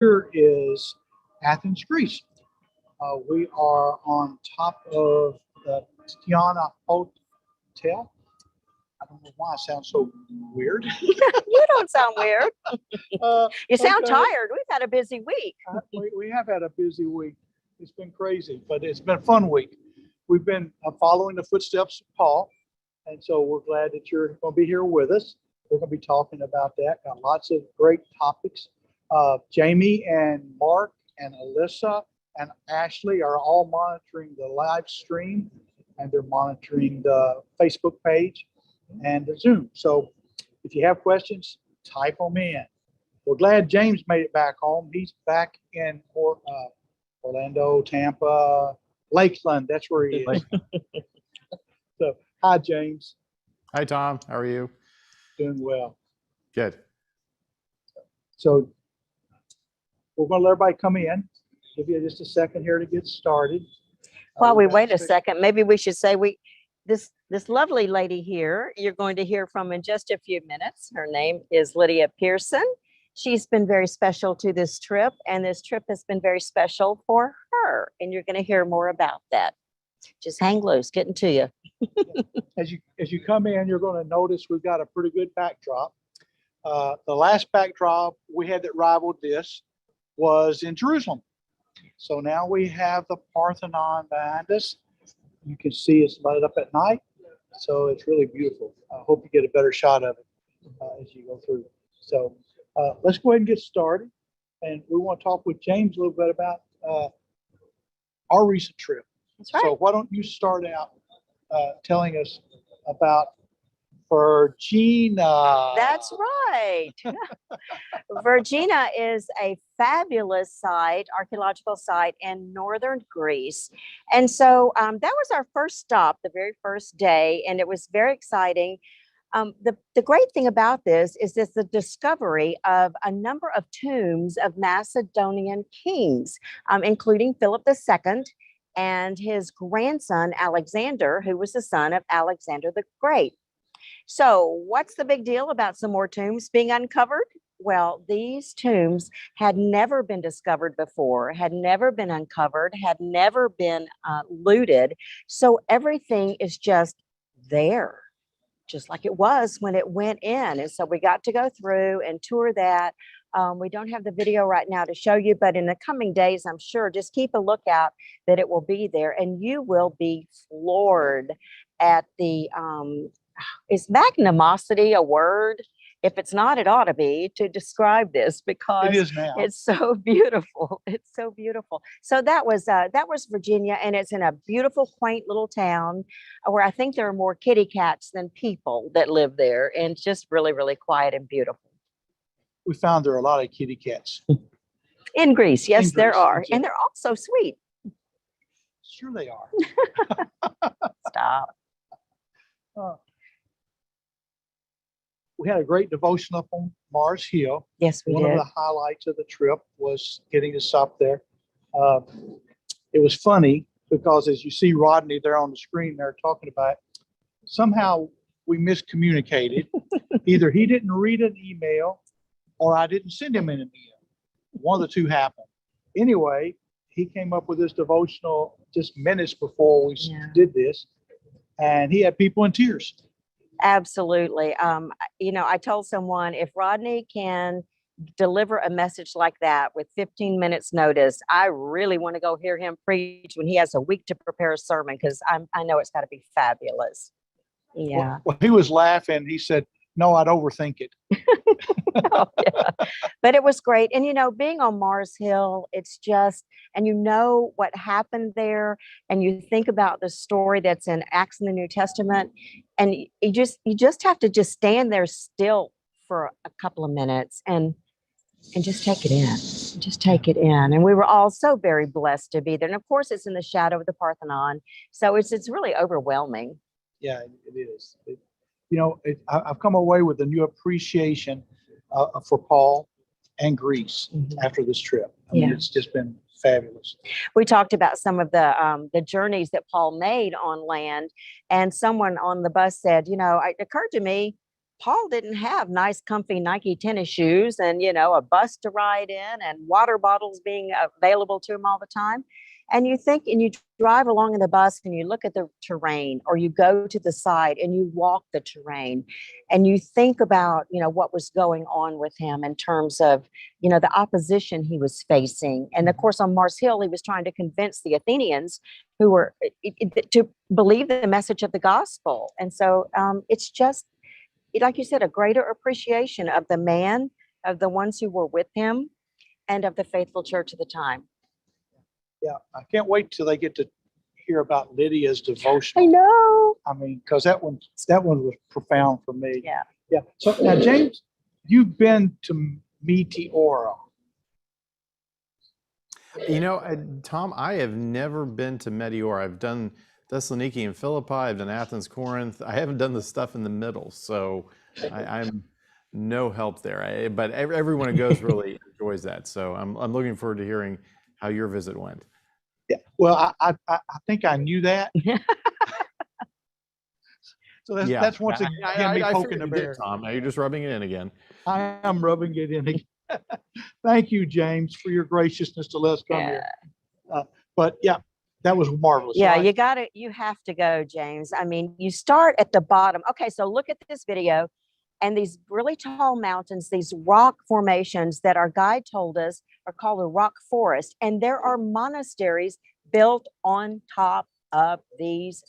Here is Athens, Greece. We are on top of the Tiana Hotel. I don't know why I sound so weird. You don't sound weird. You sound Okay. tired. We've had a busy week. We have had a busy week. It's been crazy, but it's been a fun week. We've been following the footsteps of Paul, and so we're glad that you're going to be here with us. We're going to be talking about that. Got lots of great topics. Jamie and Mark and Alyssa and Ashley are all monitoring the live stream, and they're monitoring the Facebook page and the Zoom. So if you have questions, type them in. We're glad James made it back home. He's back in Orlando, Tampa, Lakeland. That's where he is. So, hi, James. Hi, Tom. How are you? Doing well. Good. So, we're going to let everybody come in. Give you just a second here to get started. While we wait a second, maybe we should say this lovely lady here, you're going to hear from in just a few minutes. Her name is Lydia Pearson. She's been very special to this trip, and this trip has been very special for her. And you're going to hear more about that. Just hang loose, getting to you. As you come in, you're going to notice we've got a pretty good backdrop. The last backdrop we had that rivaled this was in Jerusalem. So now we have the Parthenon behind us. You can see it's lighted up at night. So it's really beautiful. I hope you get a better shot of it as you go through. So let's go ahead and get started. And we want to talk with James a little bit about our recent trip. That's right. So why don't you start out telling us about Vergina? That's right. Vergina is a fabulous site, archaeological site in northern Greece. And so that was our first stop, the very first day, and it was very exciting. The great thing about this is this the discovery of a number of tombs of Macedonian kings, including Philip II and his grandson, Alexander, who was the son of Alexander the Great. So what's the big deal about some more tombs being uncovered? Well, these tombs had never been discovered before, had never been uncovered, had never been looted. So everything is just there, just like it was when it went in. And so we got to go through and tour that. We don't have the video right now to show you, but in the coming days, I'm sure, just keep a lookout that it will be there, and you will be floored at the, is magnanimosity a word? If it's not, it ought to be to describe this, because It is now. It's so beautiful. It's so beautiful. So that was Virginia, and it's in a beautiful, quaint little town where I think there are more kitty cats than people that live there, and it's just really, really quiet and beautiful. We found there are a lot of kitty cats. In Greece, yes, In there Greece, are, exactly. and they're also sweet. Sure they are. Stop. We had a great devotion up on Mars Hill. Yes, we One did. of the highlights of the trip was getting to stop there. It was funny because as you see Rodney there on the screen there talking about it, somehow we miscommunicated. Either he didn't read an email or I didn't send him an email. One of the two happened. Anyway, he came up with this devotional just minutes before we did this, and he had people in tears. Absolutely. I told someone, if Rodney can deliver a message like that with 15 minutes notice, I really want to go hear him preach when he has a week to prepare a sermon, because I know it's got to be fabulous. Yeah. Well, he was laughing. He said, no, I'd overthink it. Oh, yeah. But it was great. And, being on Mars Hill, it's just, and what happened there, and you think about the story that's in Acts in the New Testament, and you just have to just stand there still for a couple of minutes and just take it in. Just take it in. And we were all so very blessed to be there. And of course, it's in the shadow of the Parthenon. So it's really overwhelming. Yeah, it is. I've come away with a new appreciation for Paul and Greece after this trip. I mean, it's just been fabulous. We talked about some of the journeys that Paul made on land, and someone on the bus said, it occurred to me, Paul didn't have nice, comfy Nike tennis shoes and, a bus to ride in and water bottles being available to him all the time. And you think, and you drive along in the bus and you look at the terrain, or you go to the side and you walk the terrain and you think about, what was going on with him in terms of, the opposition he was facing. And of course, on Mars Hill, he was trying to convince the Athenians who were to believe the message of the gospel. And so it's just, like you said, a greater appreciation of the man, of the ones who were with him, and of the faithful church at the time. Yeah, I can't wait till they get to hear about Lydia's devotion. I know. I mean, because that one was profound for me. Yeah. Yeah. So now, James, you've been to Meteora. Tom, I have never been to Meteor. I've done Thessaloniki and Philippi. I've done Athens, Corinth. I haven't done the stuff in the middle, so I'm no help there. But everyone who goes really enjoys that. So I'm looking forward to hearing how your visit went. Yeah. Well, I think I knew that. So that's once again me poking the bear. Tom, now you're just rubbing it in again. I am rubbing it in again. Thank you, James, for your graciousness to let us come here. But yeah, that was marvelous. Yeah, right? you have to go, James. I mean, you start at the bottom. Okay, so look at this video and these really tall mountains, these rock formations that our guide told us are called a rock forest. And there are monasteries built on top of these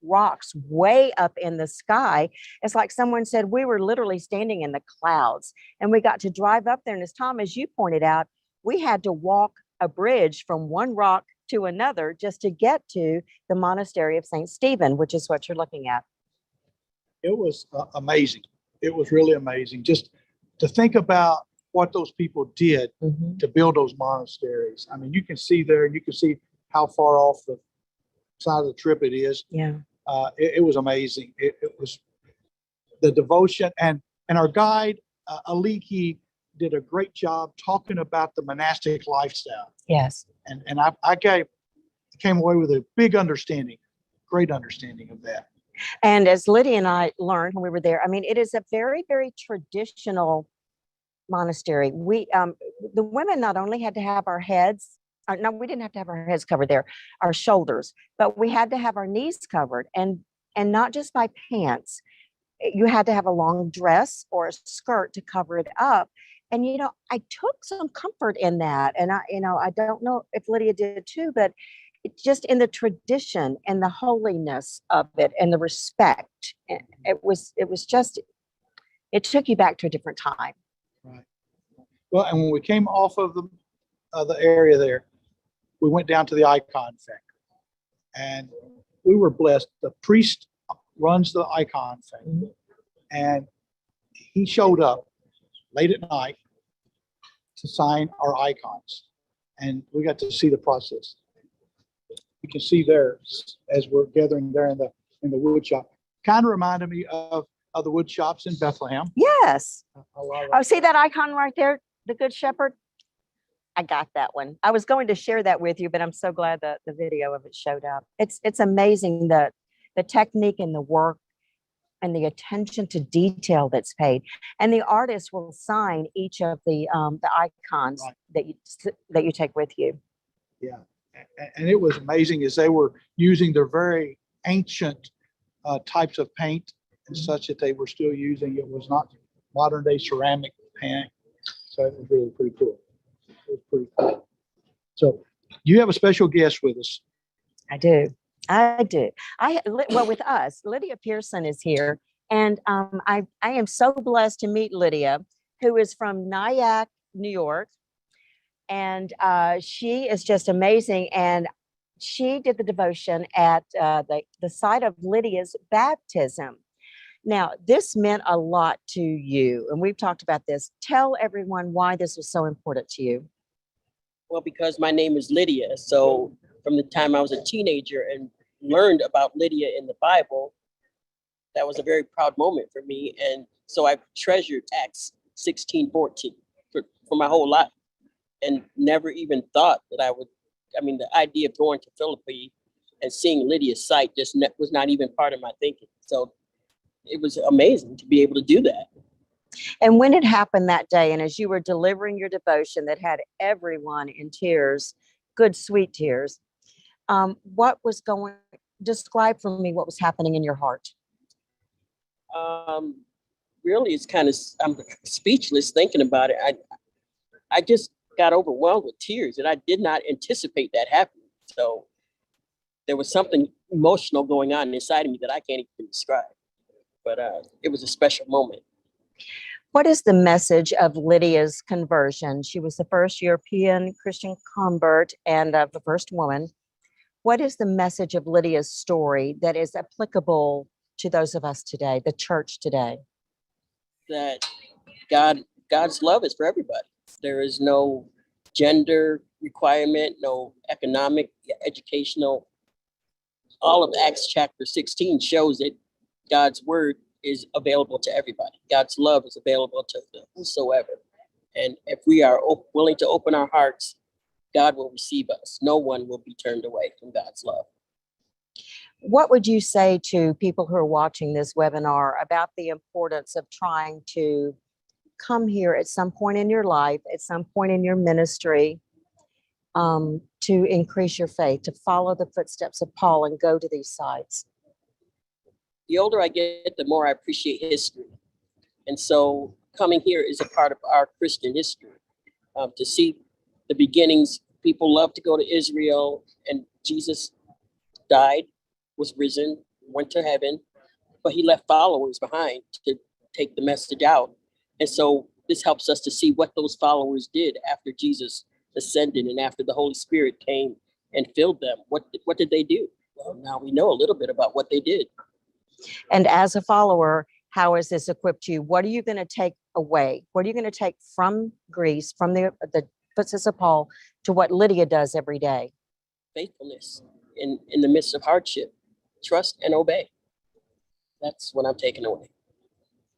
rocks way up in the sky. It's like someone said, we were literally standing in the clouds, and we got to drive up there. And as Tom, as you pointed out, we had to walk a bridge from one rock to another just to get to the monastery of St. Stephen, which is what you're looking at. It was amazing. It was really amazing just to think about what those people did to build those monasteries. I mean, you can see there, you can see how far off the side of the trip it is. Yeah. It was amazing. It was the devotion, and our guide, Aliki, did a great job talking about the monastic lifestyle. Yes. And I came away with a big understanding, great understanding of that. And as Lydia and I learned when we were there, I mean, it is a very, very traditional monastery. We, the women not only had to have our heads, no, we didn't have to have our heads covered there, our shoulders, but we had to have our knees covered, and not just by pants. You had to have a long dress or a skirt to cover it up. And, I took some comfort in that. And I don't know if Lydia did too, but just in the tradition and the holiness of it and the respect, it took you back to a different time. Right. Well, and when we came off of the area there, we went down to the icon factory, and we were blessed. The priest runs the icon factory, and he showed up late at night to sign our icons, and we got to see the process. You can see there as we're gathering there in the wood shop. Kind of reminded me of the wood shops in Bethlehem. Yes. Oh, see that icon right there, the Good Shepherd? I got that one. I was going to share that with you, but I'm so glad that the video of it showed up. It's amazing the technique and the work and the attention to detail that's paid. And the artist will sign each of the icons that you take with you. Yeah, and it was amazing as they were using their very ancient types of paint and such that they were still using. It was not modern day ceramic paint, so it was really pretty cool. It was pretty cool. So you have a special guest with us. I do. Well, with us, Lydia Pearson is here. And I am so blessed to meet Lydia, who is from Nyack, New York. And she is just amazing. And she did the devotion at the site of Lydia's baptism. Now, this meant a lot to you. And we've talked about this. Tell everyone why this was so important to you. Well, because my name is Lydia. So from the time I was a teenager and learned about Lydia in the Bible, that was a very proud moment for me. And so I've treasured Acts 16:14 for my whole life, and never even thought that the idea of going to Philippi and seeing Lydia's site was not even part of my thinking. So it was amazing to be able to do that. And when it happened that day, and as you were delivering your devotion that had everyone in tears, good, sweet tears, what was describe for me what was happening in your heart? Really, it's kind of, I'm speechless thinking about it. I just got overwhelmed with tears, and I did not anticipate that happening. So there was something emotional going on inside of me that I can't even describe. But it was a special moment. What is the message of Lydia's conversion? She was the first European Christian convert and the first woman. What is the message of Lydia's story that is applicable to those of us today, the church today? That God's love is for everybody. There is no gender requirement, no economic, educational. All of Acts chapter 16 shows that God's word is available to everybody. God's love is available to whosoever. And if we are willing to open our hearts, God will receive us. No one will be turned away from God's love. What would you say to people who are watching this webinar about the importance of trying to come here at some point in your life, at some point in your ministry, to increase your faith, to follow the footsteps of Paul and go to these sites? The older I get, the more I appreciate history. And so coming here is a part of our Christian history. To see the beginnings, people love to go to Israel, and Jesus died, was risen, went to heaven, but he left followers behind to take the message out. And so this helps us to see what those followers did after Jesus ascended and after the Holy Spirit came and filled them. What did they do? Well, now we know a little bit about what they did. And as a follower, how has this equipped you? What are you going to take away? What are you going to take from Greece, from the footsteps of Paul, to what Lydia does every day? Faithfulness in the midst of hardship. Trust and obey. That's what I'm taking away.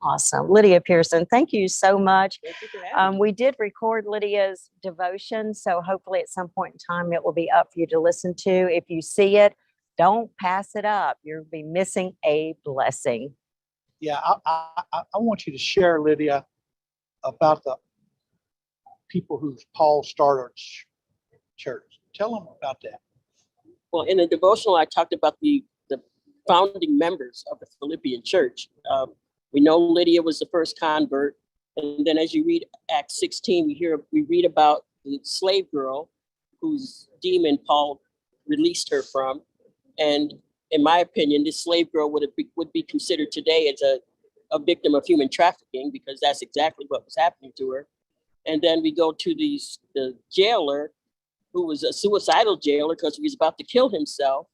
Awesome. Lydia Pearson, thank you so much. Thank you for having me. We did record Lydia's devotion, so hopefully at some point in time it will be up for you to listen to. If you see it, don't pass it up. You'll be missing a blessing. Yeah, I want you to share, Lydia, about the people who Paul started church. Tell them about that. Well, in the devotional, I talked about the founding members of the Philippian church. We know Lydia was the first convert. And then as you read Acts 16, we read about the slave girl whose demon Paul released her from. And in my opinion, this slave girl would be considered today as a victim of human trafficking, because that's exactly what was happening to her. And then we go to the jailer, who was a suicidal jailer because he was about to kill himself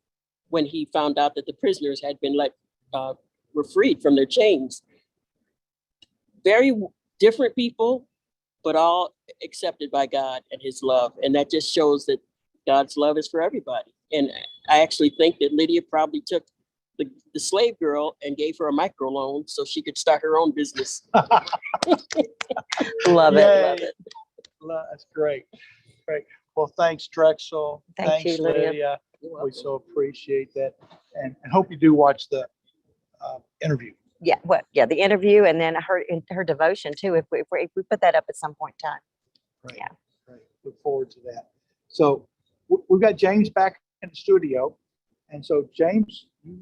when he found out that the prisoners had been were freed from their chains. Very different people, but all accepted by God and his love. And that just shows that God's love is for everybody. And I actually think that Lydia probably took the slave girl and gave her a microloan so she could start her own business. Love Yay. it. That's great. Great. Well, thanks, Drexel. Thank Thanks, you, Lydia. Lydia. You're We welcome. so appreciate that. And hope you do watch the interview. Yeah, the interview, and then her devotion too, if we put that up at some point in time. Great. Yeah. Great. Look forward to that. So we've got James back in the studio. And so, James, you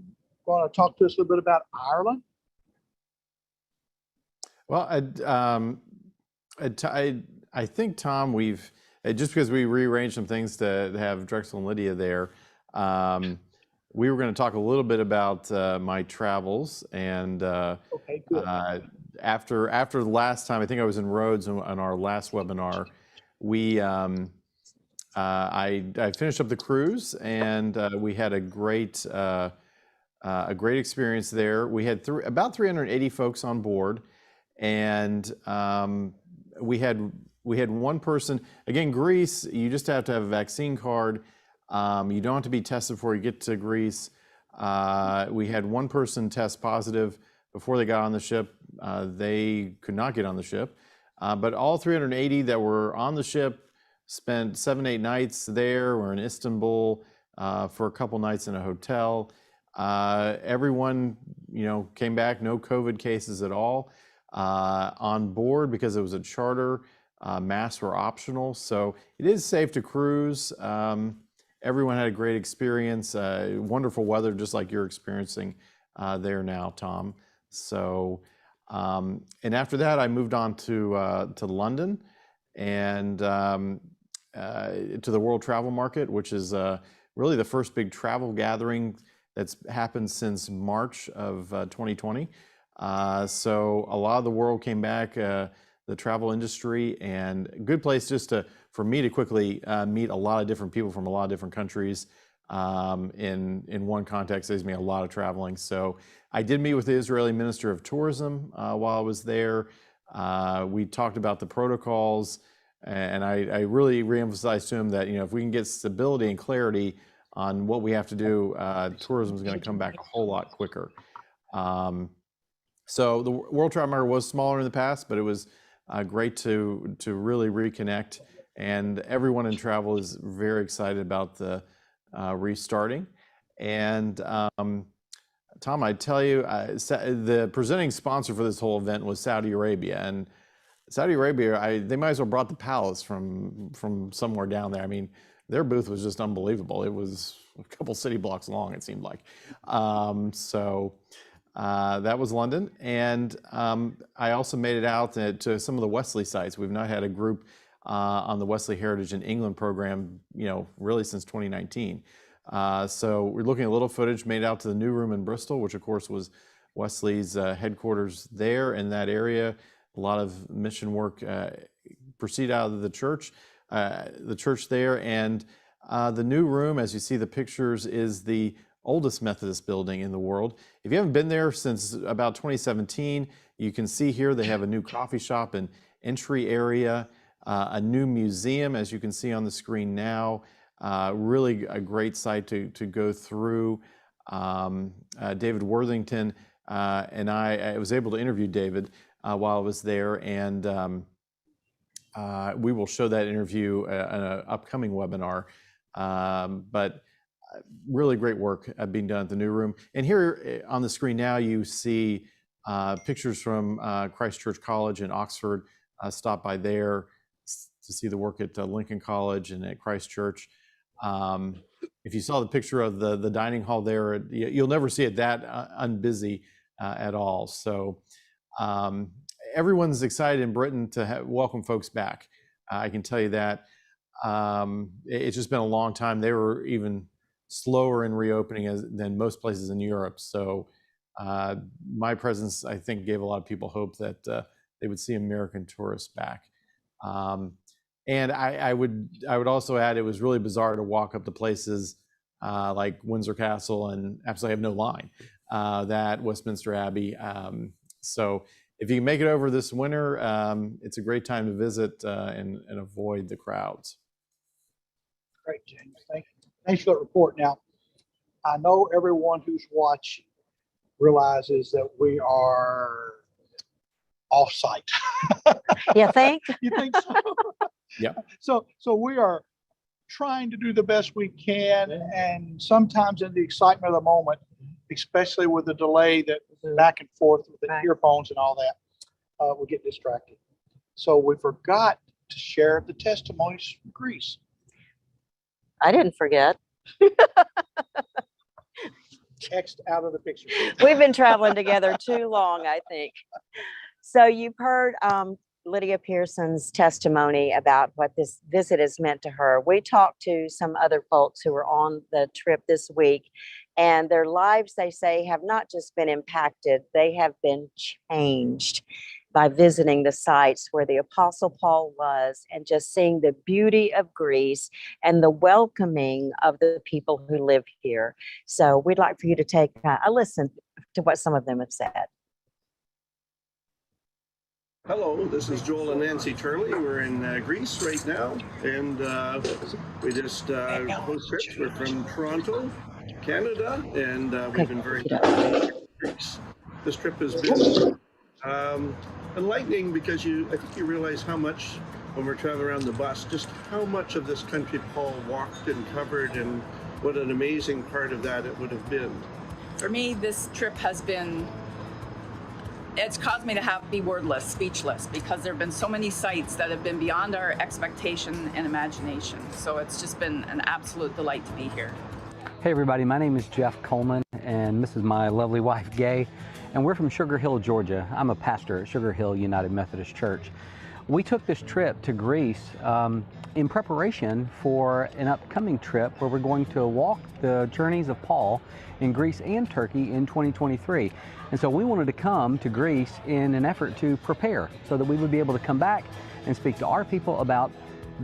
want to talk to us a little bit about Ireland? Well, I think, Tom, we've just because we rearranged some things to have Drexel and Lydia there, we were going to talk a little bit about my travels, and Okay, good. after the last time, I think I was in Rhodes on our last webinar, we I finished up the cruise, and we had a great experience there. We had about 380 folks on board, and we had one person. Again, Greece, you just have to have a vaccine card. You don't have to be tested before you get to Greece. We had one person test positive before they got on the ship. They could not get on the ship, but all 380 that were on the ship spent 7-8 nights there. We're in Istanbul for a couple nights in a hotel. Everyone, came back, no COVID cases at all. On board, because it was a charter, masks were optional. So it is safe to cruise. Everyone had a great experience, wonderful weather, just like you're experiencing there now, Tom. So, and after that, I moved on to London and to the World Travel Market, which is really the first big travel gathering that's happened since March of 2020. So a lot of the world came back, the travel industry, and a good place just for me to quickly meet a lot of different people from a lot of different countries in one context. Saves me a lot of traveling. So I did meet with the Israeli Minister of Tourism while I was there. We talked about the protocols, and I really reemphasized to him that, if we can get stability and clarity on what we have to do, tourism is going to come back a whole lot quicker. So the World Travel Market was smaller in the past, but it was great to really reconnect. And everyone in travel is very excited about the restarting. And Tom, I tell you, the presenting sponsor for this whole event was Saudi Arabia. And Saudi Arabia, they might as well brought the palace from somewhere down there. I mean, their booth was just unbelievable. It was a couple city blocks long, it seemed like. That was London. And I also made it out to some of the Wesley sites. We've not had a group on the Wesley Heritage in England program, really since 2019. So we're looking at a little footage, made it out to the new room in Bristol, which of course was Wesley's headquarters there in that area. A lot of mission work proceed out of the church there. And the new room, as you see the pictures, is the oldest Methodist building in the world. If you haven't been there since about 2017, you can see here they have a new coffee shop and entry area, a new museum, as you can see on the screen now. Really a great site to go through. David Worthington and I was able to interview David while I was there, and we will show that interview in an upcoming webinar. But really great work being done at the new room. And here on the screen now, you see pictures from Christ Church College in Oxford. Stop by there to see the work at Lincoln College and at Christ Church. If you saw the picture of the dining hall there, you'll never see it that unbusy at all. So everyone's excited in Britain to welcome folks back. I can tell you that. It's just been a long time. They were even slower in reopening than most places in Europe. So my presence, I think, gave a lot of people hope that they would see American tourists back. And I would also add, it was really bizarre to walk up to places like Windsor Castle and absolutely have no line, that Westminster Abbey. So if you can make it over this winter, it's a great time to visit and avoid the crowds. Great, James. Thank you. Thanks for that report. Now, I know everyone who's watching realizes that we are off-site. You think? You think so? Yeah. So we are trying to do the best we can, and sometimes in the excitement of the moment, especially with the delay that back and forth with the earphones and all that, we get distracted. So we forgot to share the testimonies from Greece. I didn't forget. X'd out of the picture. We've been traveling together too long, I think. So you've heard Lydia Pearson's testimony about what this visit has meant to her. We talked to some other folks who were on the trip this week, and their lives, they say, have not just been impacted, they have been changed by visiting the sites where the Apostle Paul was and just seeing the beauty of Greece and the welcoming of the people who live here. So we'd like for you to take a listen to what some of them have said. Hello, this is Joel and Nancy Turley. We're in Greece right now, and we just host trips. We're from Toronto, Canada, and we've been very happy in Greece. This trip has been enlightening because I think you realize how much, when we're traveling around the bus, just how much of this country Paul walked and covered, and what an amazing part of that it would have been. For me, this trip has been, it's caused me to be wordless, speechless, because there have been so many sights that have been beyond our expectation and imagination. So it's just been an absolute delight to be here. Hey everybody, my name is Jeff Coleman, and this is my lovely wife, Gay, and we're from Sugar Hill, Georgia. I'm a pastor at Sugar Hill United Methodist Church. We took this trip to Greece in preparation for an upcoming trip where we're going to walk the journeys of Paul in Greece and Turkey in 2023. And so we wanted to come to Greece in an effort to prepare so that we would be able to come back and speak to our people about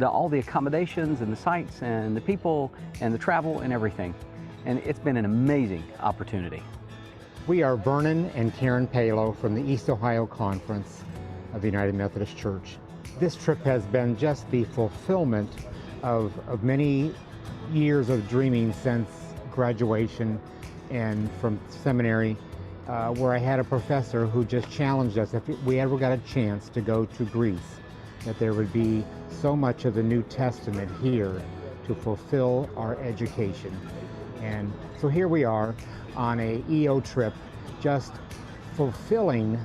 all the accommodations and the sites and the people and the travel and everything. And it's been an amazing opportunity. We are Vernon and Karen Palo from the East Ohio Conference of the United Methodist Church. This trip has been just the fulfillment of many years of dreaming since graduation and from seminary, where I had a professor who just challenged us, if we ever got a chance to go to Greece, that there would be so much of the New Testament here to fulfill our education. And so here we are on a EO trip, just fulfilling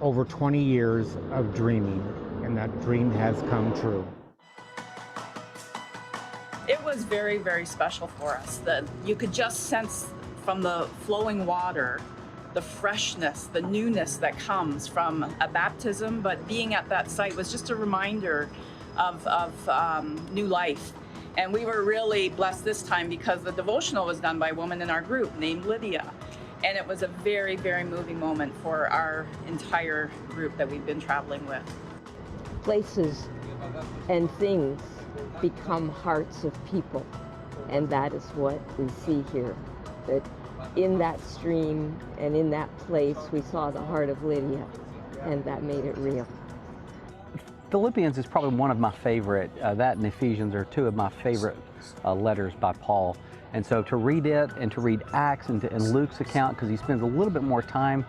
over 20 years of dreaming, and that dream has come true. It was very, very special for us. That you could just sense from the flowing water, the freshness, the newness that comes from a baptism, but being at that site was just a reminder of new life. And we were really blessed this time because the devotional was done by a woman in our group named Lydia. And it was a very, very moving moment for our entire group that we've been traveling with. Places and things become hearts of people. And that is what we see here. That in that stream and in that place, we saw the heart of Lydia, and that made it real. Philippians is probably one of my favorite, that and Ephesians are two of my favorite letters by Paul. And so to read it and to read Acts and Luke's account, because he spends a little bit more time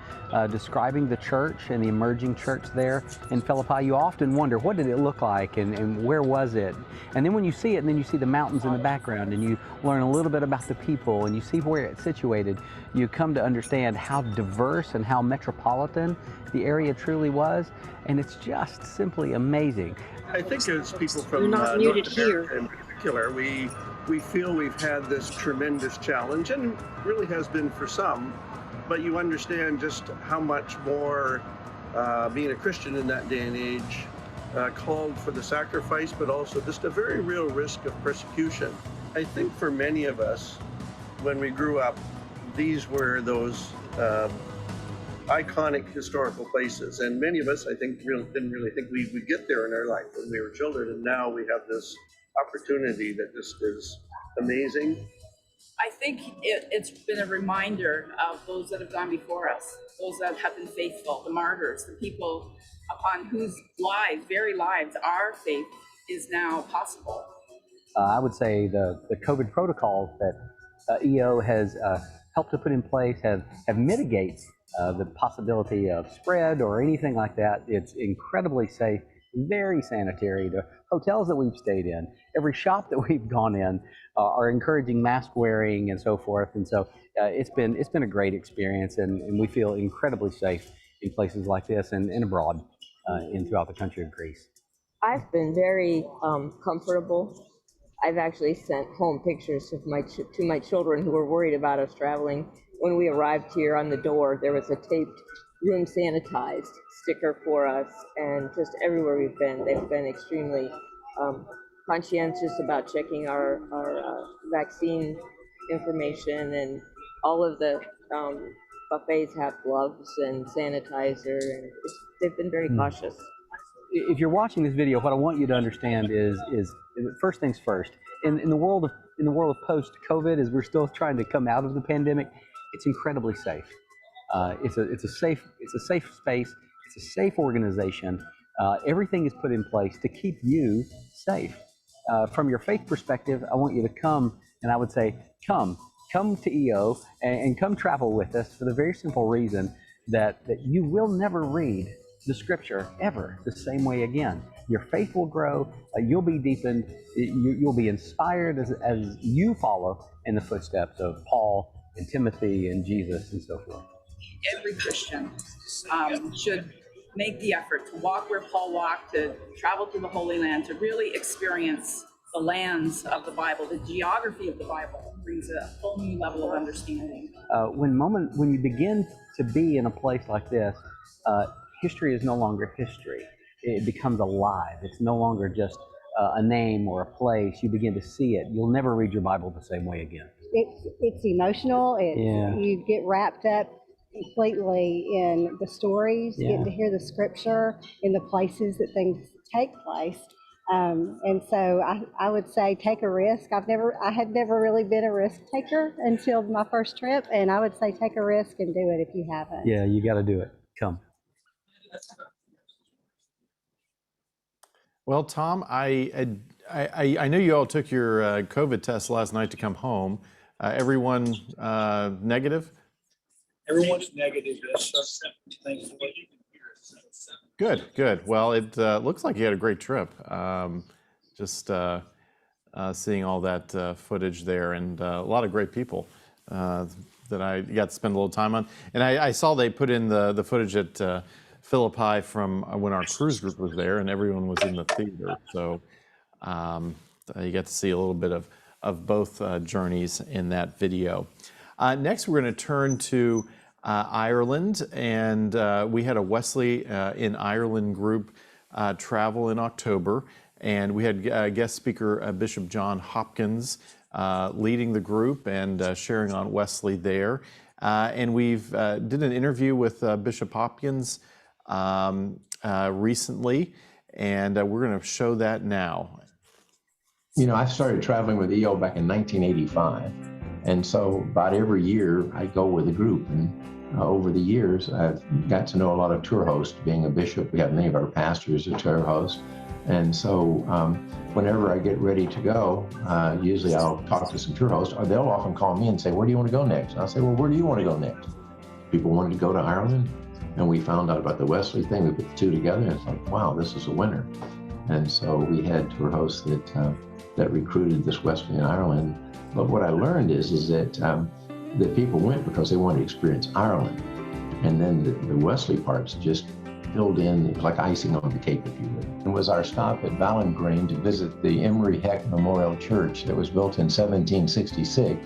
describing the church and the emerging church there in Philippi, you often wonder, what did it look like and where was it? And then when you see it, and then you see the mountains in the background, and you learn a little bit about the people, and you see where it's situated, you come to understand how diverse and how metropolitan the area truly was. And it's just simply amazing. I think as people from North America in particular, we feel we've had this tremendous challenge, and really has been for some, but you understand just how much more being a Christian in that day and age called for the sacrifice, but also just a very real risk of persecution. I think for many of us, when we grew up, these were those iconic historical places, and many of us, I think, didn't really think we would get there in our life when we were children, and now we have this opportunity that just is amazing. I think it's been a reminder of those that have gone before us, those that have been faithful, the martyrs, the people upon whose lives, very lives, our faith is now possible. I would say the COVID protocols that EO has helped to put in place have mitigated the possibility of spread or anything like that. It's incredibly safe, very sanitary. The hotels that we've stayed in, every shop that we've gone in are encouraging mask wearing and so forth. And so it's been a great experience, and we feel incredibly safe in places like this and abroad throughout the country of Greece. I've been very comfortable. I've actually sent home pictures of to my children who were worried about us traveling. When we arrived here, on the door, there was a taped room sanitized sticker for us, and just everywhere we've been, they've been extremely conscientious about checking our vaccine information, and all of the buffets have gloves and sanitizer, and they've been very cautious. If you're watching this video, what I want you to understand is first things first. In the world of post-COVID, as we're still trying to come out of the pandemic, it's incredibly safe. It's a safe space. It's a safe organization. Everything is put in place to keep you safe. From your faith perspective, I want you to come, and I would say, come to EO and come travel with us for the very simple reason that you will never read the scripture ever the same way again. Your faith will grow, you'll be deepened, you'll be inspired as you follow in the footsteps of Paul and Timothy and Jesus and so forth. Every Christian should make the effort to walk where Paul walked, to travel to the Holy Land, to really experience the lands of the Bible. The geography of the Bible brings a whole new level of understanding. When you begin to be in a place like this, history is no longer history. It becomes alive. It's no longer just a name or a place. You begin to see it. You'll never read your Bible the same way again. It's emotional. You get wrapped up completely in the stories, getting to hear the scripture in the places that things take place. And so I would say take a risk. I had never really been a risk taker until my first trip, and I would say take a risk and do it if you haven't. Yeah, you got to do it. Come. Well, Tom, I know you all took your COVID test last night to come home. Everyone negative? Everyone's negative, yes, sir. Thankfully. Good. Well, it looks like you had a great trip. Just seeing all that footage there, and a lot of great people that I got to spend a little time on. And I saw they put in the footage at Philippi from when our cruise group was there, and everyone was in the theater. So you get to see a little bit of both journeys in that video. Next, we're going to turn to Ireland, and we had a Wesley in Ireland group travel in October, and we had guest speaker Bishop John Hopkins leading the group and sharing on Wesley there. And we've did an interview with Bishop Hopkins recently, and we're going to show that now. You know, I started traveling with EO back in 1985. And so about every year I go with a group. And over the years, I've got to know a lot of tour hosts. Being a bishop, we have many of our pastors as tour hosts. And so whenever I get ready to go, usually I'll talk to some tour hosts, or they'll often call me and say, where do you want to go next? And I'll say, well, where do you want to go next? People wanted to go to Ireland, and we found out about the Wesley thing. We put the two together, and it's like, wow, this is a winner. And so we had tour hosts that recruited this Wesley in Ireland. But what I learned is that people went because they wanted to experience Ireland. And then the Wesley parts just filled in like icing on the cake, if you would. It was our stop at Ballingreen to visit the Emery Heck Memorial Church that was built in 1766.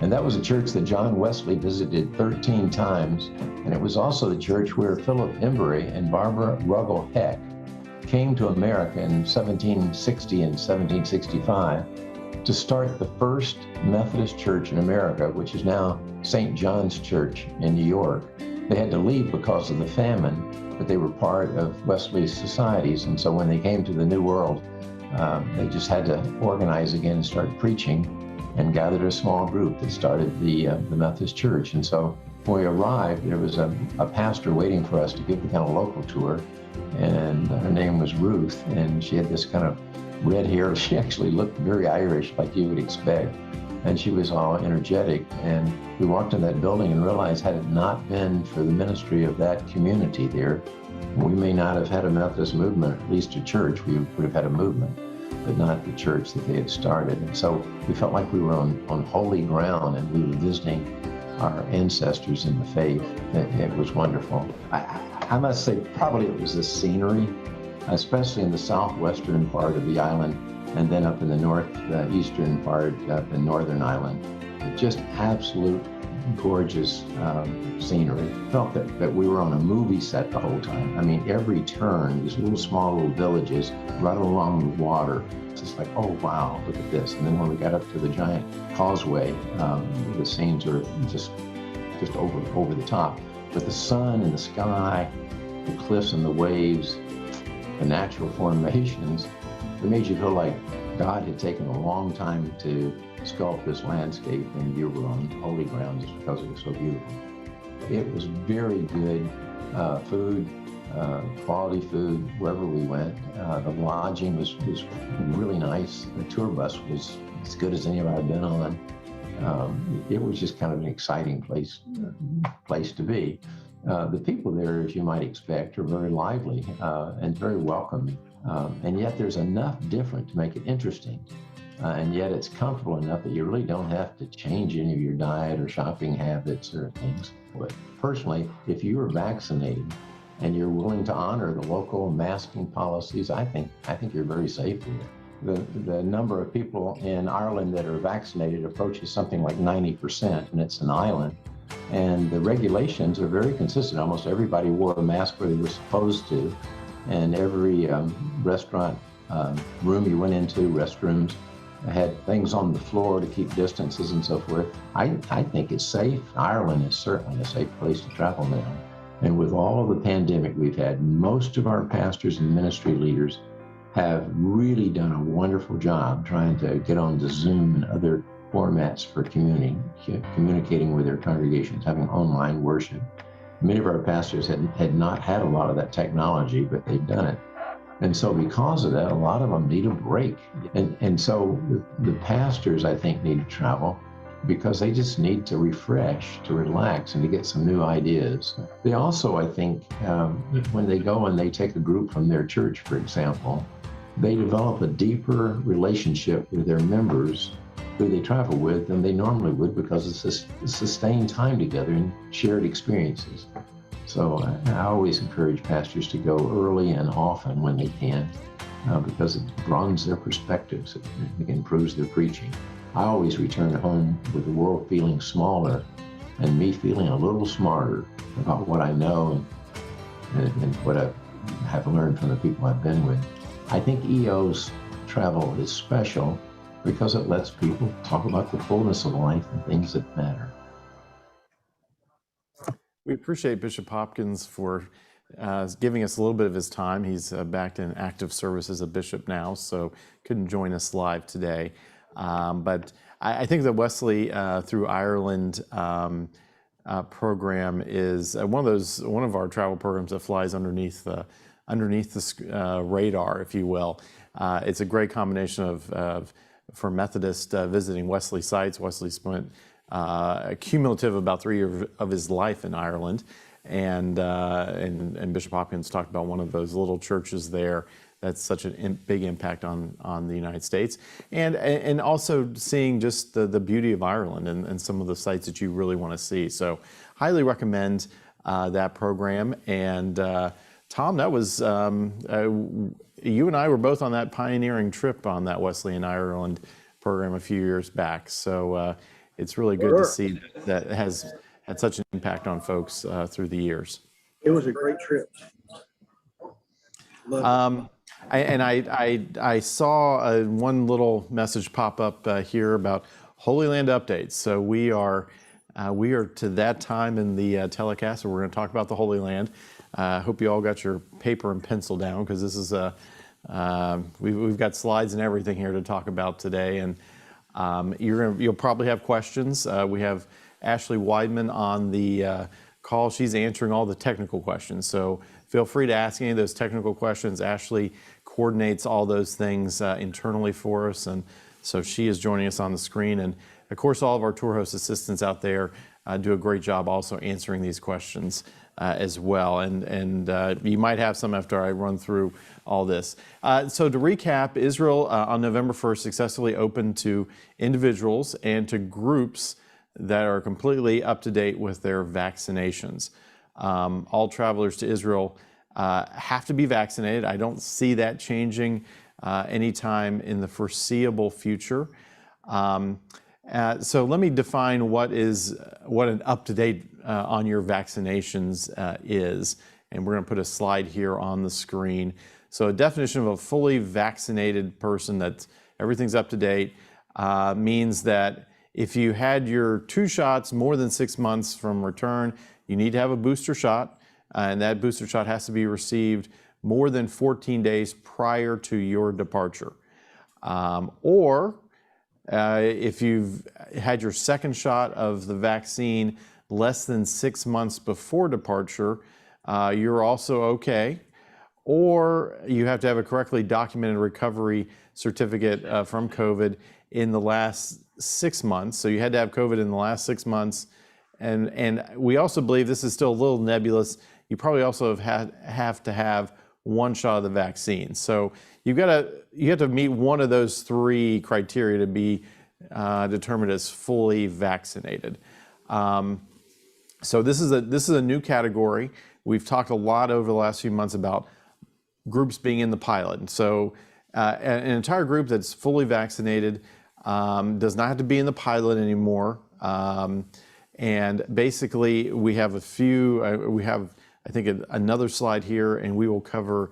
And that was a church that John Wesley visited 13 times. And it was also the church where Philip Embury and Barbara Ruggles Heck came to America in 1760 and 1765 to start the first Methodist church in America, which is now St. John's Church in New York. They had to leave because of the famine, but they were part of Wesley's societies. And so when they came to the New World, they just had to organize again and start preaching, and gathered a small group that started the Methodist Church. And so when we arrived, there was a pastor waiting for us to give the kind of local tour, and her name was Ruth, and she had this kind of red hair. She actually looked very Irish, like you would expect, and she was all energetic. And we walked in that building and realized, had it not been for the ministry of that community there, we may not have had a Methodist movement, at least a church. We would have had a movement, but not the church that they had started. And so we felt like we were on holy ground, and we were visiting our ancestors in the faith. It was wonderful. I must say, probably it was the scenery, especially in the southwestern part of the island, and then up in the northeastern part, up in Northern Ireland. Just absolute gorgeous scenery. Felt that we were on a movie set the whole time. I mean, every turn, these small little villages right along the water. It's just like, oh wow, look at this. And then when we got up to the giant causeway, the scenes are just over the top. But the sun and the sky, the cliffs and the waves, the natural formations, it made you feel like God had taken a long time to sculpt this landscape, and you were on holy ground just because it was so beautiful. It was very good food, quality food wherever we went. The lodging was really nice. The tour bus was as good as any I've been on. It was just kind of an exciting place to be. The people there, as you might expect, are very lively and very welcoming. And yet there's enough different to make it interesting. and yet it's comfortable enough that you really don't have to change any of your diet or shopping habits or things. But personally, if you are vaccinated and you're willing to honor the local masking policies, I think you're very safe here. The number of people in Ireland that are vaccinated approaches something like 90%, and it's an island. And the regulations are very consistent. Almost everybody wore a mask where they were supposed to, and every restaurant room you went into, restrooms, had things on the floor to keep distances and so forth. I think it's safe. Ireland is certainly a safe place to travel now. And with all of the pandemic we've had, most of our pastors and ministry leaders have really done a wonderful job trying to get on to Zoom and other formats for communicating with their congregations, having online worship. Many of our pastors had not had a lot of that technology, but they've done it. And so because of that, a lot of them need a break. And so the pastors, I think, need to travel because they just need to refresh, to relax, and to get some new ideas. They also, I think, when they go and they take a group from their church, for example, they develop a deeper relationship with their members who they travel with than they normally would because it's a sustained time together and shared experiences. So I always encourage pastors to go early and often when they can because it broadens their perspectives, it improves their preaching. I always return home with the world feeling smaller and me feeling a little smarter about what I know and what I have learned from the people I've been with. I think EO's travel is special because it lets people talk about the fullness of life and things that matter. We appreciate Bishop Hopkins for giving us a little bit of his time. He's back in active service as a bishop now, so couldn't join us live today. But I think the Wesley through Ireland program is one of our travel programs that flies underneath the radar, if you will. It's a great combination for Methodists visiting Wesley sites. Wesley spent a cumulative about 3 years of his life in Ireland, and Bishop Hopkins talked about one of those little churches there that's such a big impact on the United States, and also seeing just the beauty of Ireland and some of the sites that you really want to see. So highly recommend that program. And Tom, that was you and I were both on that pioneering trip on that Wesley in Ireland program a few years back. So it's really good to see that it has had such an impact on folks through the years. It was a great trip. I saw one little message pop up here about Holy Land updates. So we are to that time in the telecast, so we're going to talk about the Holy Land. Hope you all got your paper and pencil down because this is we've got slides and everything here to talk about today, and you'll probably have questions. We have Ashley Weidman on the call. She's answering all the technical questions, so feel free to ask any of those technical questions. Ashley coordinates all those things internally for us, and so she is joining us on the screen. And of course, all of our tour host assistants out there do a great job also answering these questions as well. And you might have some after I run through all this. So to recap, Israel on November 1st successfully opened to individuals and to groups that are completely up to date with their vaccinations. All travelers to Israel have to be vaccinated. I don't see that changing anytime in the foreseeable future. So let me define what an up-to-date on your vaccinations is. And we're going to put a slide here on the screen. So a definition of a fully vaccinated person that everything's up to date means that if you had your 2 shots more than 6 months from return, you need to have a booster shot, and that booster shot has to be received more than 14 days prior to your departure. Or if you've had your 2nd shot of the vaccine less than 6 months before departure, you're also okay. Or you have to have a correctly documented recovery certificate from COVID in the last 6 months. So you had to have COVID in the last 6 months. And we also believe, this is still a little nebulous, you probably also have to have 1 shot of the vaccine. So you have to meet one of those three criteria to be determined as fully vaccinated. So this is a new category. We've talked a lot over the last few months about groups being in the pilot. And so an entire group that's fully vaccinated does not have to be in the pilot anymore. And basically we have I think another slide here, and we will cover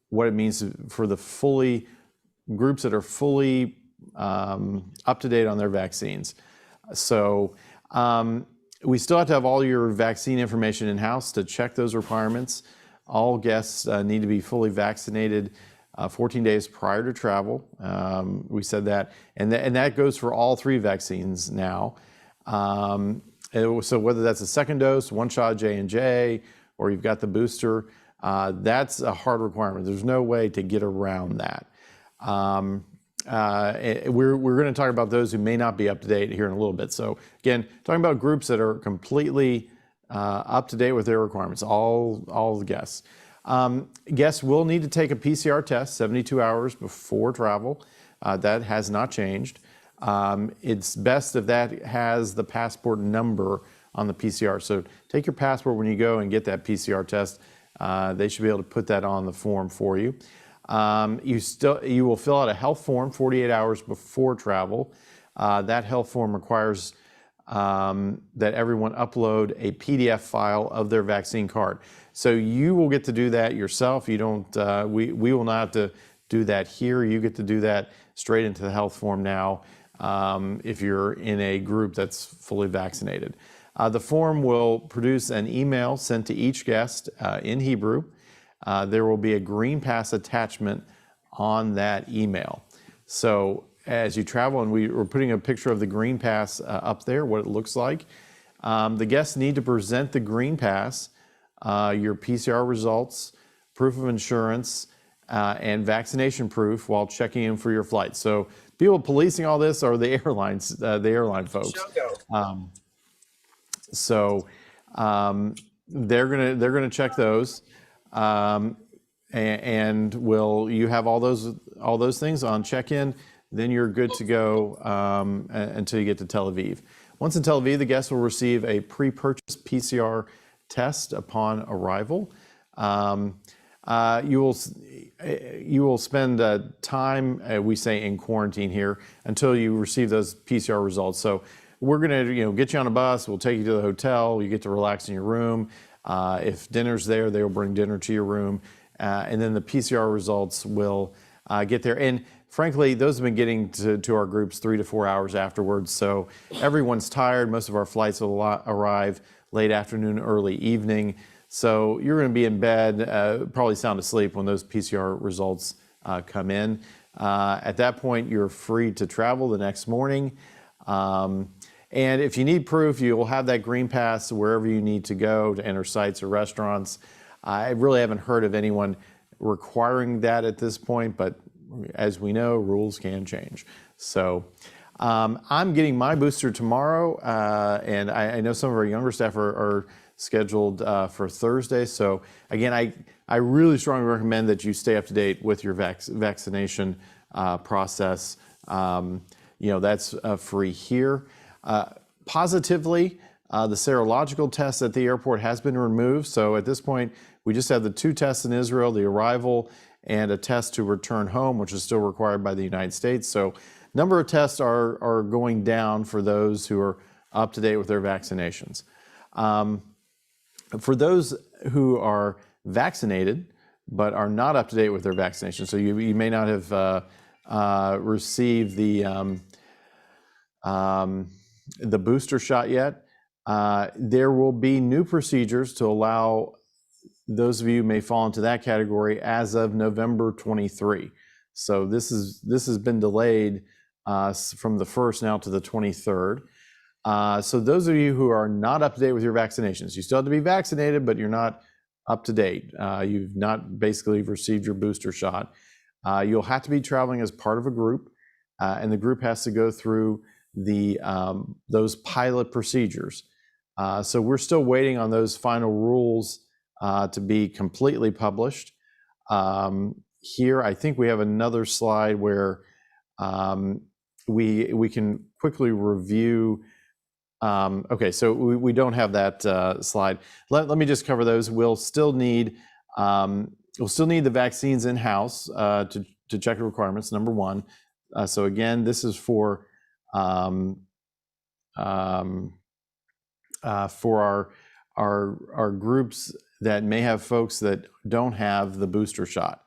what it means for the groups that are fully up to date on their vaccines. So we still have to have all your vaccine information in-house to check those requirements. All guests need to be fully vaccinated 14 days prior to travel. We said that, and that goes for all three vaccines now. So whether that's a second dose, one shot J&J, or you've got the booster, that's a hard requirement. There's no way to get around that. We're going to talk about those who may not be up to date here in a little bit. So again, talking about groups that are completely up to date with their requirements, all the guests. Guests will need to take a PCR test 72 hours before travel. That has not changed. It's best if that has the passport number on the PCR. So take your passport when you go and get that PCR test. They should be able to put that on the form for you. You will fill out a health form 48 hours before travel. That health form requires that everyone upload a PDF file of their vaccine card. So you will get to do that yourself. You don't. We will not have to do that here. You get to do that straight into the health form now if you're in a group that's fully vaccinated. The form will produce an email sent to each guest in Hebrew. There will be a Green Pass attachment on that email. So as you travel, and we're putting a picture of the Green Pass up there, what it looks like. The guests need to present the Green Pass, your PCR results, proof of insurance, and vaccination proof while checking in for your flight. So people policing all this are the airline folks. They're gonna check those. And you have all those things on check-in, then you're good to go until you get to Tel Aviv. Once in Tel Aviv, the guests will receive a pre-purchased PCR test upon arrival. You will spend time, we say in quarantine here, until you receive those PCR results. So we're gonna get you on a bus, we'll take you to the hotel, you get to relax in your room. If dinner's there, they'll bring dinner to your room. And then the PCR results will get there. And frankly, those have been getting to our groups 3 to 4 hours afterwards. So everyone's tired. Most of our flights will arrive late afternoon, early evening. So you're going to be in bed, probably sound asleep when those PCR results come in. At that point, you're free to travel the next morning. And if you need proof, you'll have that Green Pass wherever you need to go to enter sites or restaurants. I really haven't heard of anyone requiring that at this point, but as we know, rules can change. So I'm getting my booster tomorrow, and I know some of our younger staff are scheduled for Thursday. So again, I really strongly recommend that you stay up to date with your vaccination process. That's free here. Positively, the serological test at the airport has been removed. So at this point, we just have the 2 tests in Israel, the arrival and a test to return home, which is still required by the United States. So number of tests are going down for those who are up to date with their vaccinations. For those who are vaccinated but are not up to date with their vaccination, so you may not have received the booster shot yet, there will be new procedures to allow those of you who may fall into that category as of November 23. So this has been delayed from the 1st now to the 23rd. So those of you who are not up to date with your vaccinations, you still have to be vaccinated, but you're not up to date. You've not basically received your booster shot. You'll have to be traveling as part of a group, and the group has to go through those pilot procedures. So we're still waiting on those final rules to be completely published. here. I think we have another slide where we can quickly review. Okay, so we don't have that slide. Let me just cover those. We'll still need the vaccines in house to check the requirements. Number one. So again, this is for our groups that may have folks that don't have the booster shot.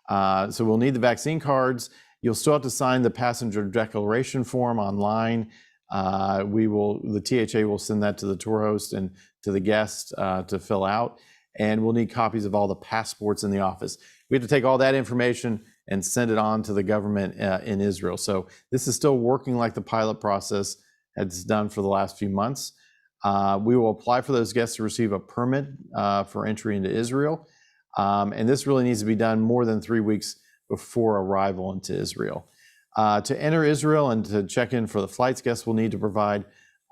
So we'll need the vaccine cards. You'll still have to sign the passenger declaration form online. The THA will send that to the tour host and to the guest to fill out. And we'll need copies of all the passports in the office. We have to take all that information and send it on to the government in Israel. So this is still working like the pilot process has done for the last few months. We will apply for those guests to receive a permit for entry into Israel. And this really needs to be done more than 3 weeks before arrival into Israel. To enter Israel and to check in for the flights, guests will need to provide,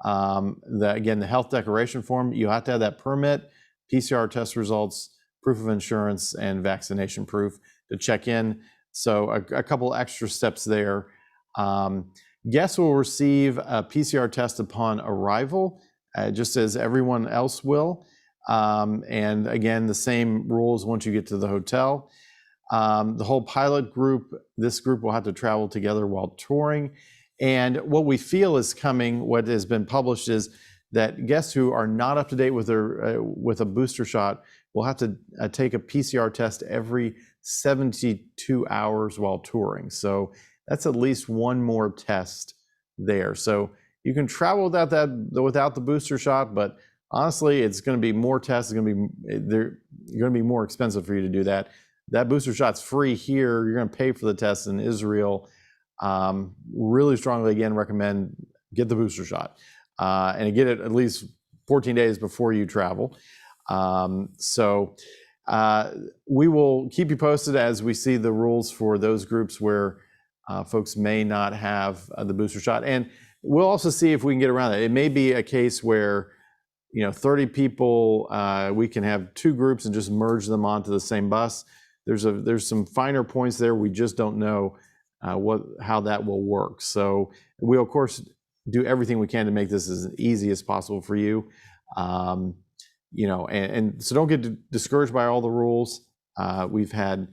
the health declaration form. You have to have that permit, PCR test results, proof of insurance, and vaccination proof to check in. So a couple extra steps there. Guests will receive a PCR test upon arrival, just as everyone else will. And again, the same rules once you get to the hotel. The whole pilot group, this group will have to travel together while touring. And what we feel is coming, what has been published is that guests who are not up to date with a booster shot will have to take a PCR test every 72 hours while touring. So that's at least one more test there. So you can travel without the booster shot, but honestly, it's going to be more tests. They're going to be more expensive for you to do that. That booster shot's free here. You're going to pay for the test in Israel. Really strongly, again, recommend get the booster shot and get it at least 14 days before you travel. We will keep you posted as we see the rules for those groups where folks may not have the booster shot. And we'll also see if we can get around it. It may be a case where 30 people, we can have two groups and just merge them onto the same bus. There's some finer points there. We just don't know how that will work. So we'll of course do everything we can to make this as easy as possible for you. And so don't get discouraged by all the rules. We've had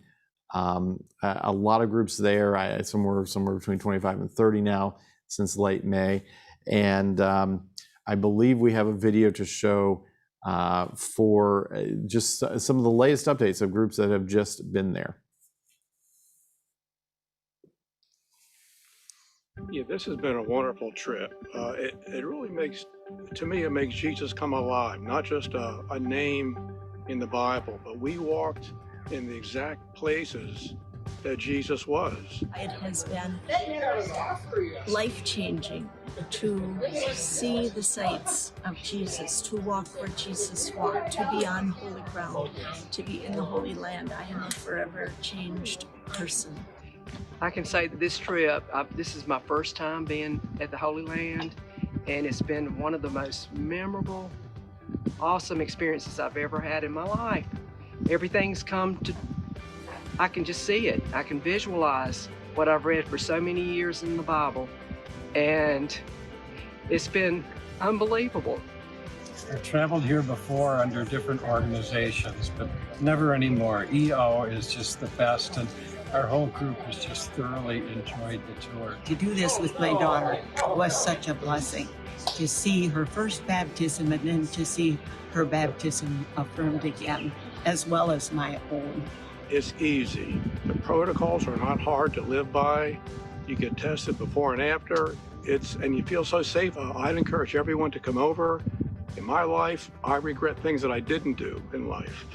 a lot of groups there, somewhere between 25 and 30 now since late May. And I believe we have a video to show for just some of the latest updates of groups that have just been there. Yeah, this has been a wonderful trip. It really makes Jesus come alive, not just a name in the Bible, but we walked in the exact places that Jesus was. It has been life-changing to see the sights of Jesus, to walk where Jesus walked, to be on holy ground, to be in the Holy Land. I am a forever changed person. I can say that this trip, this is my first time being at the Holy Land, and it's been one of the most memorable, awesome experiences I've ever had in my life. Everything's come to, I can just see it. I can visualize what I've read for so many years in the Bible, and it's been unbelievable. I've traveled here before under different organizations, but never anymore. EO is just the best, and our whole group has just thoroughly enjoyed the tour. To do this with my daughter was such a blessing. To see her first baptism and then to see her baptism affirmed again, as well as my own. It's easy. The protocols are not hard to live by. You get tested before and after. And you feel so safe. I'd encourage everyone to come over. In my life, I regret things that I didn't do in life.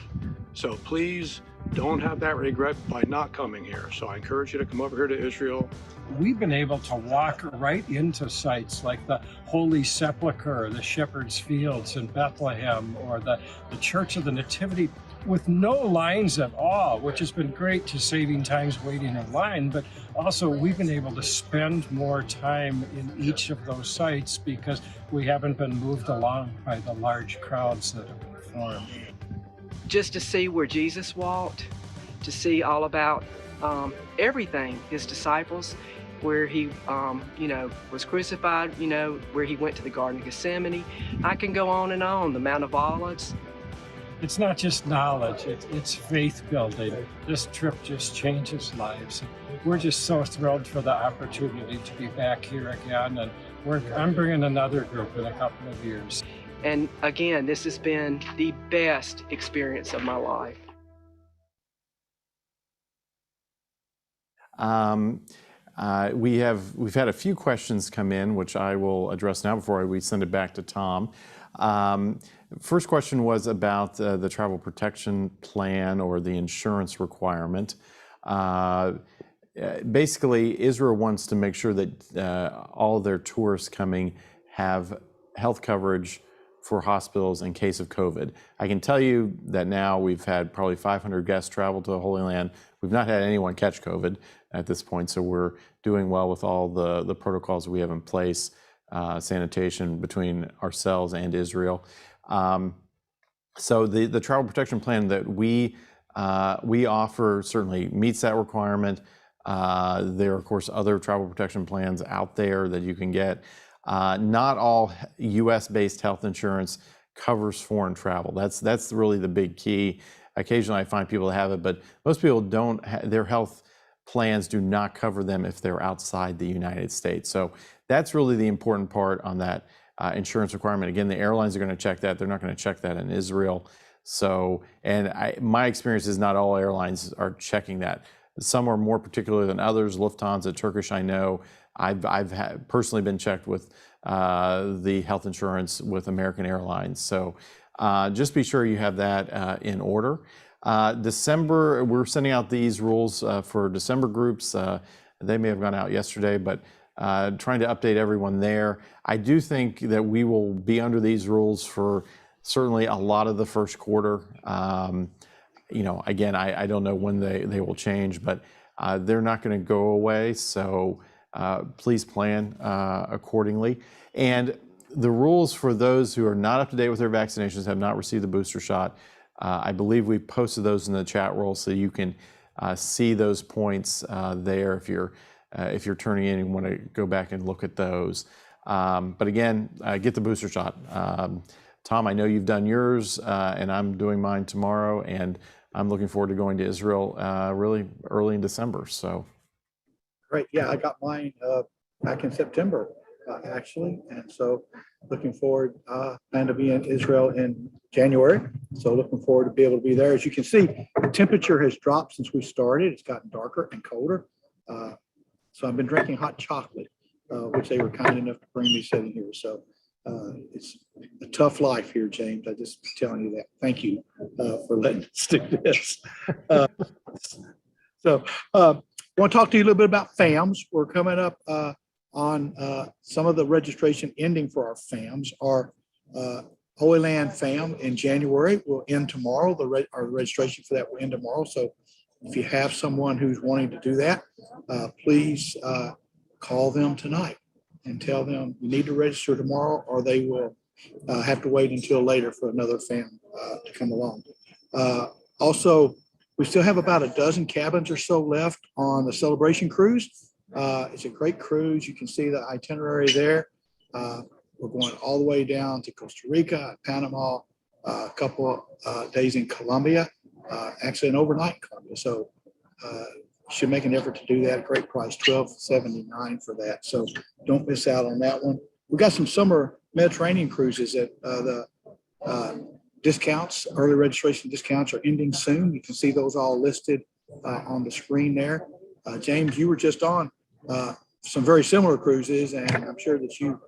So please don't have that regret by not coming here. So I encourage you to come over here to Israel. We've been able to walk right into sites like the Holy Sepulchre, the Shepherd's Fields in Bethlehem, or the Church of the Nativity with no lines at all, which has been great to saving times waiting in line, but also we've been able to spend more time in each of those sites because we haven't been moved along by the large crowds that have formed. Just to see where Jesus walked to see all about everything, his disciples, where he, was crucified, where he went to the Garden of Gethsemane. I can go on and on, the Mount of Olives. It's not just knowledge, it's faith building. This trip just changes lives. We're just so thrilled for the opportunity to be back here again, and I'm bringing another group in a couple of years. And again, this has been the best experience of my life. We've had a few questions come in, which I will address now before we send it back to Tom. First question was about the travel protection plan or the insurance requirement. Basically, Israel wants to make sure that all their tourists coming have health coverage for hospitals in case of COVID. I can tell you that now we've had probably 500 guests travel to the Holy Land. We've not had anyone catch COVID at this point, so we're doing well with all the protocols we have in place, sanitation between ourselves and Israel. So the travel protection plan that we offer certainly meets that requirement. There are, of course, other travel protection plans out there that you can get. Not all U.S.-based health insurance covers foreign travel. That's really the big key. Occasionally I find people that have it, but most people don't. Their health plans do not cover them if they're outside the United States. So that's really the important part on that insurance requirement. Again, the airlines are going to check that. They're not going to check that in Israel. So, my experience is not all airlines are checking that. Some are more particular than others. Lufthansa, Turkish, I know. I've personally been checked with the health insurance with American Airlines. So just be sure you have that in order. December, we're sending out these rules for December groups. They may have gone out yesterday, but trying to update everyone there. I do think that we will be under these rules for certainly a lot of the first quarter. Again, I don't know when they will change, but they're not going to go away. So please plan accordingly. And the rules for those who are not up to date with their vaccinations, have not received the booster shot, I believe we posted those in the chat roll so you can see those points there if you're turning in and want to go back and look at those. But again, get the booster shot. Tom, I know you've done yours, and I'm doing mine tomorrow, and I'm looking forward to going to Israel really early in December. So, great. Yeah, I got mine back in September, actually, and so looking forward. Plan to be in Israel in January, so looking forward to be able to be there. As you can see, the temperature has dropped since we started. It's gotten darker and colder. So I've been drinking hot chocolate, which they were kind enough to bring me sitting here. So it's a tough life here, James. I just telling you that. Thank you for letting us do this. So I want to talk to you a little bit about FAMs. We're coming up on some of the registration ending for our FAMs. Our Holy Land FAM in January will end tomorrow. Our registration for that will end tomorrow. So if you have someone who's wanting to do that, please call them tonight and tell them you need to register tomorrow, or they will have to wait until later for another FAM to come along. Also, we still have about a dozen cabins or so left on the Celebration Cruise. It's a great cruise. You can see the itinerary there. We're going all the way down to Costa Rica, Panama, a couple days in Colombia, actually an overnight in Colombia. So should make an effort to do that. Great price, $12.79 for that. So don't miss out on that one. We've got some summer Mediterranean cruises that the discounts, early registration discounts are ending soon. You can see those all listed on the screen there. James, you were just on some very similar cruises, and I'm sure that you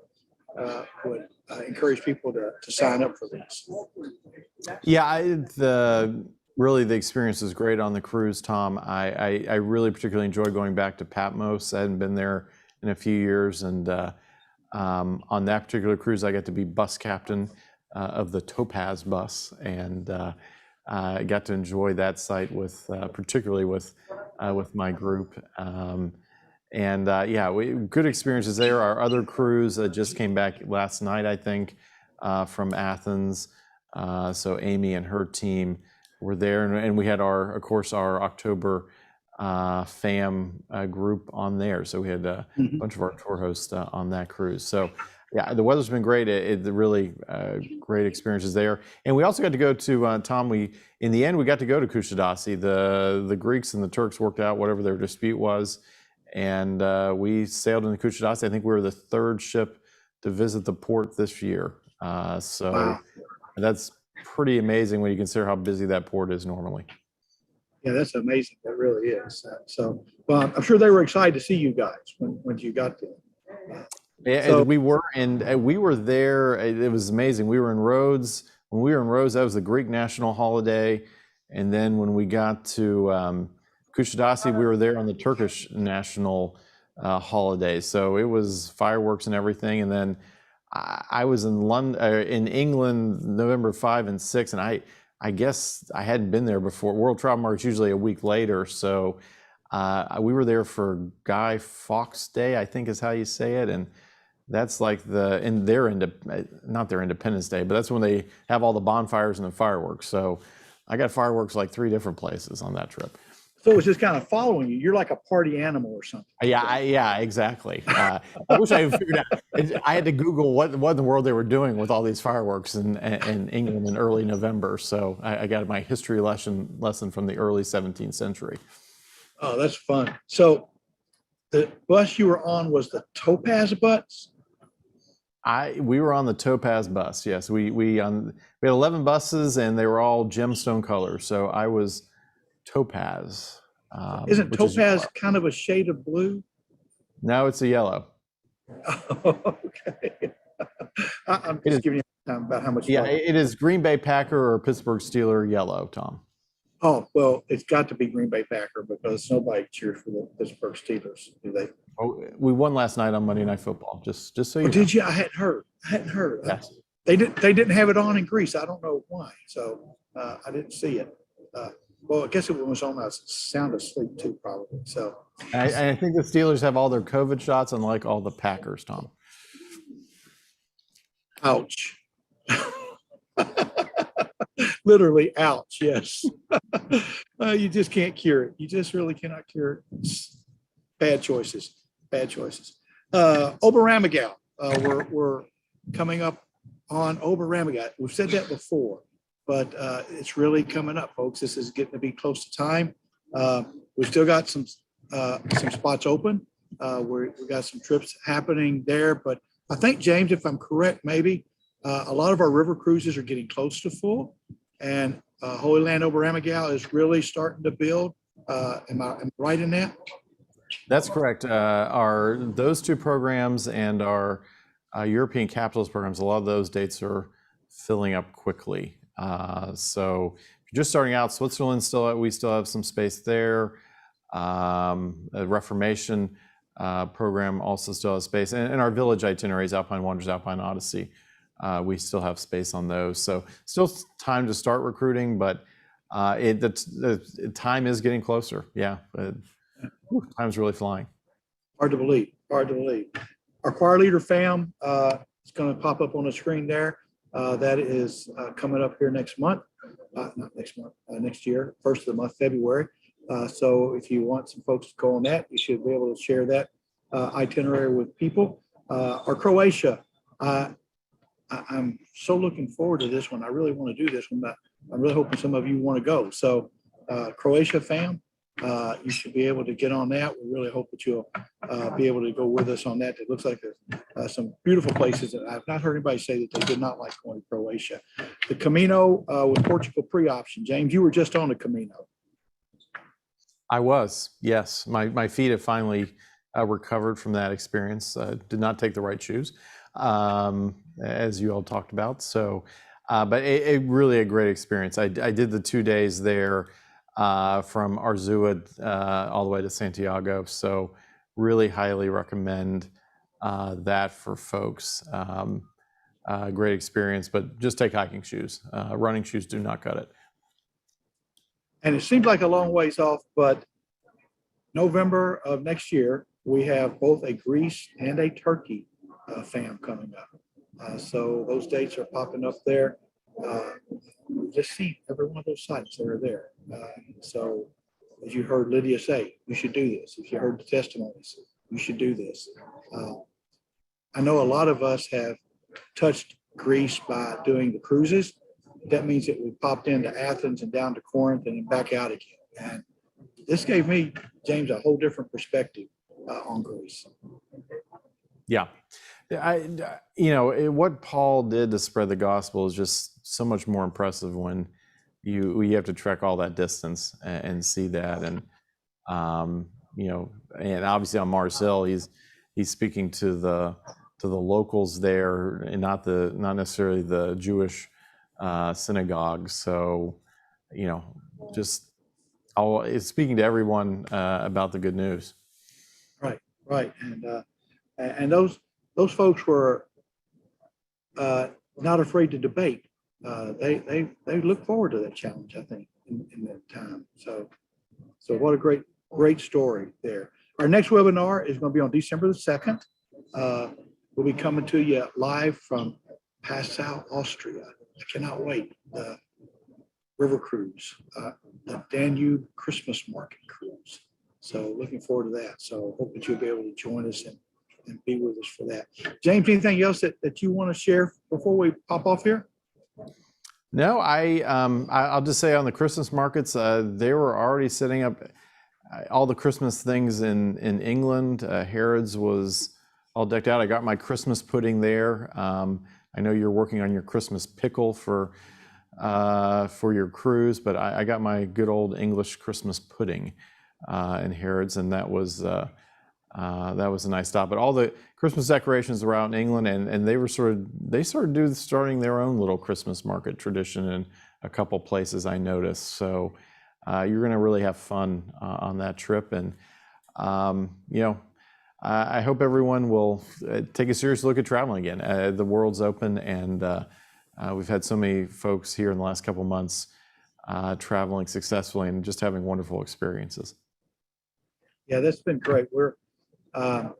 would encourage people to sign up for these. Yeah, really the experience is great on the cruise, Tom. I really particularly enjoy going back to Patmos. I hadn't been there in a few years, and on that particular cruise, I got to be bus captain of the Topaz bus, and I got to enjoy that site particularly with my group. Good experiences there. Our other cruise just came back last night, I think, from Athens. So Amy and her team were there, and we had of course, our October fam group on there. So we had a bunch of our tour hosts on that cruise. So yeah, the weather's been great. It really great experiences there. And we also got to go to, Tom, in the end, we got to go to Kusadasi. The Greeks and the Turks worked out whatever their dispute was. And we sailed into Kusadasi. I think we were the third ship to visit the port this year. So wow. That's pretty amazing when you consider how busy that port is normally. Yeah, that's amazing. That really is. So, well, I'm sure they were excited to see you guys when you got there. Yeah, so, we were there. It was amazing. We were in Rhodes. When we were in Rhodes, that was the Greek national holiday. And then when we got to Kusadasi, we were there on the Turkish national holiday. So it was fireworks and everything. And then I was in in England, November 5 and 6, and I guess I hadn't been there before. World Travel Market's usually a week later, so we were there for Guy Fawkes Day, I think is how you say it, and that's like not their Independence Day, but that's when they have all the bonfires and the fireworks. So I got fireworks like 3 different places on that trip. So it's just kind of following you. You're like a party animal or something. Yeah, exactly. I wish I had figured out. I had to Google what in the world they were doing with all these fireworks in England in early November. So I got my history lesson from the early 17th century. Oh, that's fun. So the bus you were on was the Topaz bus? We were on the Topaz bus. Yes, we had 11 buses and they were all gemstone colors. So I was Topaz. Isn't Topaz kind of a shade of blue? No, it's a yellow. Oh, okay. I'm just giving you time about how much. Yeah, it is Green Bay Packer or Pittsburgh Steeler yellow, Tom. Oh, well, it's got to be Green Bay Packer because nobody cheers for the Pittsburgh Steelers, do they? Oh, we won last night on Monday Night Football. Just so you know. Did you? I hadn't heard. Yes. They didn't have it on in Greece. I don't know why. So I didn't see it. Well, I guess it was on. I was sound asleep too, probably. So I think the Steelers have all their COVID shots, unlike all the Packers, Tom. Ouch. Literally, ouch. Yes. You just can't cure it. You just really cannot cure it. It's bad choices. Bad choices. Oberammergau. We're coming up on Oberammergau. We've said that before. But it's really coming up, folks. This is getting to be close to time. We've still got some spots open. We've got some trips happening there. But I think, James, if I'm correct, maybe a lot of our river cruises are getting close to full. And Holy Land Oberammergau is really starting to build. Am I right in that? That's correct. Those 2 programs and our European capitals programs, a lot of those dates are filling up quickly. So if you're just starting out, Switzerland we still have some space there. A Reformation program also still has space, and our village itineraries, Alpine Wonders, Alpine Odyssey, we still have space on those. So still time to start recruiting, but the time is getting closer. Yeah, time's really flying. Hard to believe. Our choir leader fam is going to pop up on the screen there. That is coming up here next month, not next month, next year, first of the month, February. So if you want some folks to go on that, you should be able to share that itinerary with people. Or Croatia, I'm so looking forward to this one. I really want to do this one. I'm really hoping some of you want to go. So Croatia fam, you should be able to get on that. We really hope that you'll be able to go with us on that. It looks like there's some beautiful places that I've not heard anybody say that they did not like going to Croatia. The Camino with Portugal pre-option. James, you were just on the Camino. I was, yes. My feet have finally recovered from that experience. Did not take the right shoes, as you all talked about. So, but it really a great experience. I did the 2 days there. From Arzua all the way to Santiago. So really highly recommend that for folks. Great experience, but just take hiking shoes. Running shoes do not cut it. And it seems like a long ways off, but November of next year, we have both a Greece and a Turkey fam coming up. So those dates are popping up there. just see every one of those sites that are there. So as you heard Lydia say, you should do this. If you heard the testimonies, you should do this. I know a lot of us have touched Greece by doing the cruises. That means that we popped into Athens and down to Corinth and then back out again. And this gave me, James, a whole different perspective on Greece. Yeah. What Paul did to spread the gospel is just so much more impressive when you have to trek all that distance and see that. And, and obviously on Mars Hill, he's speaking to the locals there and not necessarily the Jewish synagogues. So, just it's speaking to everyone about the good news. Right. And those folks were not afraid to debate. They look forward to that challenge, I think, in that time. So what a great story there. Our next webinar is going to be on December the 2nd. We'll be coming to you live from Passau, Austria. I cannot wait. The river cruise, the Danube Christmas market cruise. So looking forward to that. So hope that you'll be able to join us and be with us for that. James, anything else that you want to share before we pop off here? No, I'll just say on the Christmas markets, they were already setting up all the Christmas things in England. Harrods was all decked out. I got my Christmas pudding there. I know you're working on your Christmas pickle for your cruise, but I got my good old English Christmas pudding in Harrods, and that was a nice stop. But all the Christmas decorations were out in England, and they started starting their own little Christmas market tradition in a couple places I noticed. So you're going to really have fun on that trip, and I hope everyone will take a serious look at traveling again. The world's open, and we've had so many folks here in the last couple months traveling successfully and just having wonderful experiences. Yeah, that's been great. I'm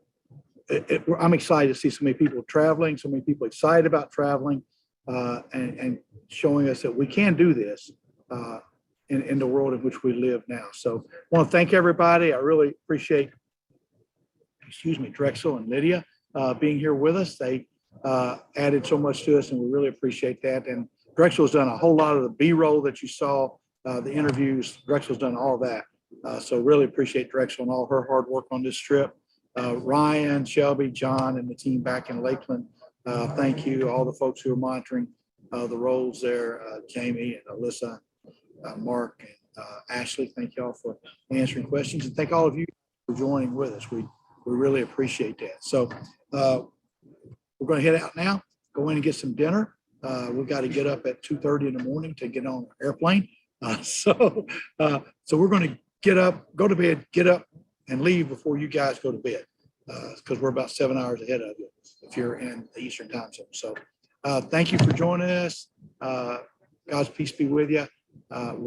excited to see so many people traveling, so many people excited about traveling, and showing us that we can do this in the world in which we live now. So I want to thank everybody. I really appreciate, Drexel and Lydia being here with us. They added so much to us, and we really appreciate that. And Drexel's done a whole lot of the B-roll that you saw, the interviews. Drexel's done all that. So really appreciate Drexel and all her hard work on this trip. Ryan, Shelby, John, and the team back in Lakeland. Thank you. All the folks who are monitoring the roles there, Jamie and Alyssa, Mark, and Ashley. Thank you all for answering questions, and thank all of you for joining with us. We really appreciate that. So we're going to head out now, go in and get some dinner. We've got to get up at 2:30 in the morning to get on an airplane. So we're going to get up, go to bed, get up, and leave before you guys go to bed, because we're about 7 hours ahead of you if you're in the Eastern time zone. So thank you for joining us. God's peace be with you. We'll talk